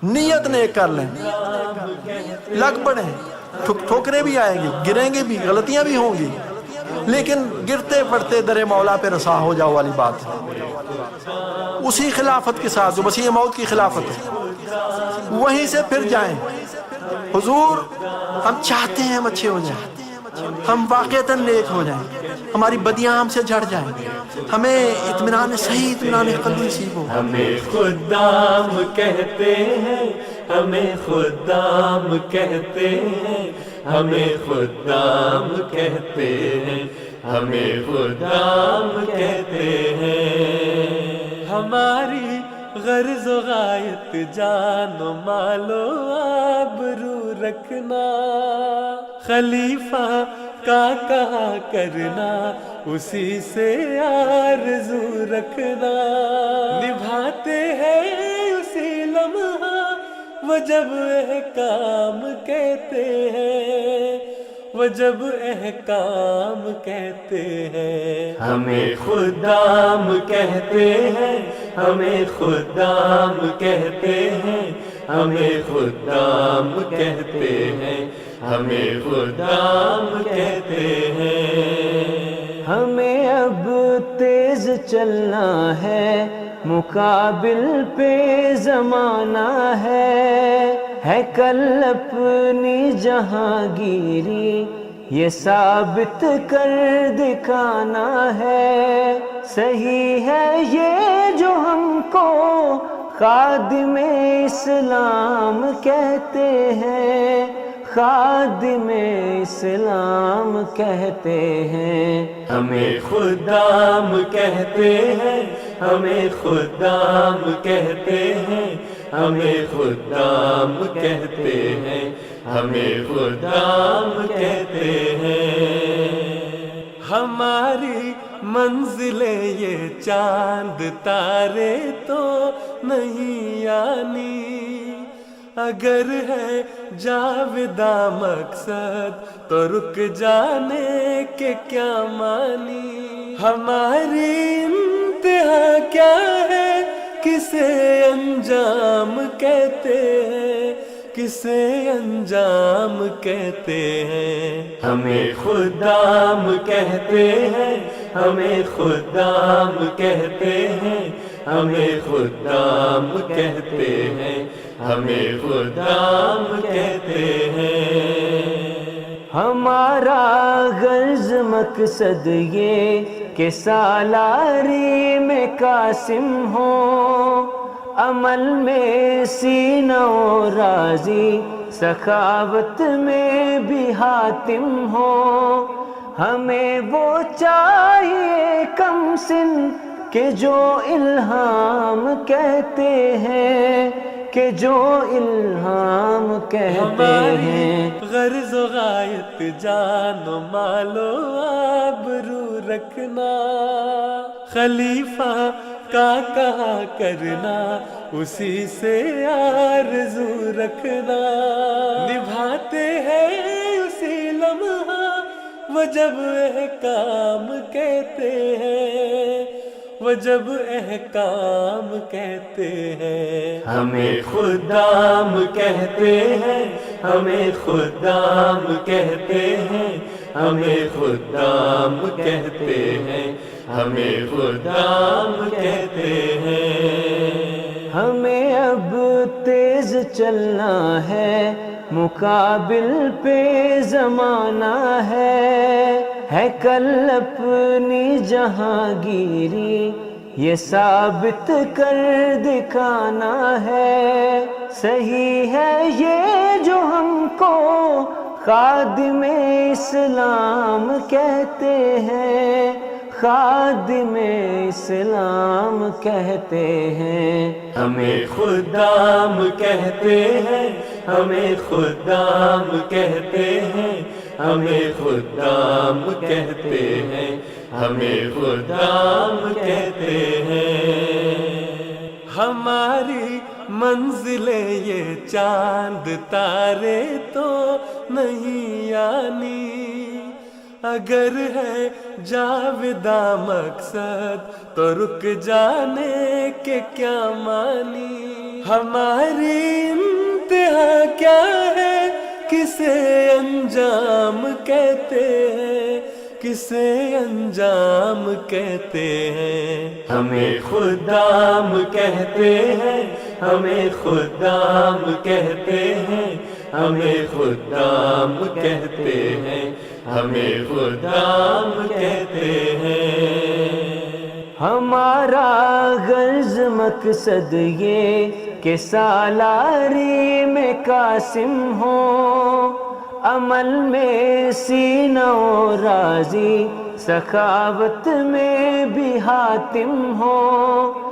نیت نیک کر لیں، لگ پڑیں، ٹھوکریں بھی آئیں گی، گریں گے بھی، غلطیاں بھی ہوں گی، لیکن گرتے پڑتے در مولا پہ رسا ہو جاؤ والی بات ہے۔ اسی خلافت کے ساتھ جو مسیح موعود کی خلافت ہے، وہیں سے پھر جائیں۔ حضور ہم چاہتے ہیں ہم اچھے ہو جائیں، ہم واقعتاً نیک ہو جائیں، ہماری بدیاں ہم سے جھڑ جائیں، ہمیں اطمینان صحیح اطمینان قلبی نصیب ہو۔ ہمیں خدام کہتے ہیں، ہمیں خدام کہتے ہیں، ہمیں خدام کہتے ہیں، ہمیں خدام کہتے ہیں۔ ہماری غرض و غایت جان و مال و آبرو رکھنا، خلیفہ کا کہا کرنا، اسی سے آرزو رکھنا، نبھاتے ہیں اسی لمحہ وہ جب احکام کہتے ہیں، وہ جب احکام کہتے ہیں۔ ہمیں خدام کہتے ہیں، ہمیں خدام کہتے ہیں، ہمیں خدام کہتے ہیں، ہمیں خدام کہتے ہیں۔ ہمیں اب تیز چلنا ہے، مقابل پہ زمانہ ہے کل اپنی جہانگیری یہ ثابت کر دکھانا ہے۔ صحیح ہے یہ جو ہم کو خادم اسلام کہتے ہیں، خادم اسلام کہتے ہیں۔ ہمیں خدام کہتے ہیں، ہمیں خدام کہتے ہیں، ہمیں خدام کہتے ہیں، ہمیں خدام کہتے ہیں۔ ہماری منزلیں یہ چاند تارے تو نہیں آنی، اگر ہے جاوداں مقصد تو رک جانے کے کیا معنی۔ ہماری انتہا کیا ہے، کسے انجام کہتے ہیں، کسے انجام کہتے ہیں۔ ہمیں خدام کہتے ہیں، ہمیں خدام کہتے ہیں، ہمیں خدام کہتے ہیں، ہمیں خدام کہتے ہیں۔ ہمارا غرض مقصد یہ کہ سالاری میں قاسم ہو، عمل میں سینہ و راضی، سخاوت میں بھی حاتم ہو۔ ہمیں وہ چاہیے کم سن کہ جو الہام کہتے ہیں، کہ جو الہام کہتے ہیں۔ غرض و غایت جان و مال و آبرو رکھنا، خلیفہ کا کہا کرنا، اسی سے آرزو رکھنا، نبھاتے ہیں اسی لمحہ وہ جب احکام کہتے ہیں، وہ جب احکام کہتے ہیں۔ ہمیں خدام کہتے ہیں، ہمیں خدام کہتے ہیں، ہمیں خدام کہتے ہیں، ہمیں خدام کہتے ہیں۔ ہمیں اب تیز چلنا ہے، مقابل پہ زمانہ ہے کل اپنی جہانگیری یہ ثابت کر دکھانا ہے۔ صحیح ہے یہ جو ہم کو خادم اسلام کہتے ہیں، خادم اسلام کہتے ہیں۔ ہمیں خدام کہتے ہیں، ہمیں خدام کہتے ہیں، ہمیں خدام کہتے ہیں، ہمیں خدام کہتے ہیں۔ ہماری منزلیں یہ چاند تارے تو نہیں آنی، اگر ہے جاوداں مقصد تو رک جانے کے کیا معنی۔ ہماری کسے انجام کہتے ہیں، کسے انجام کہتے ہیں، ہمیں خدام کہتے ہیں، ہمیں خدام کہتے ہیں، ہمیں خدام کہتے ہیں، ہمیں خدام کہتے ہیں۔ ہمارا غرض مقصد یہ کہ سالاری میں قاسم ہو، عمل میں سینہ و راضی، سخاوت میں بھی حاتم ہو۔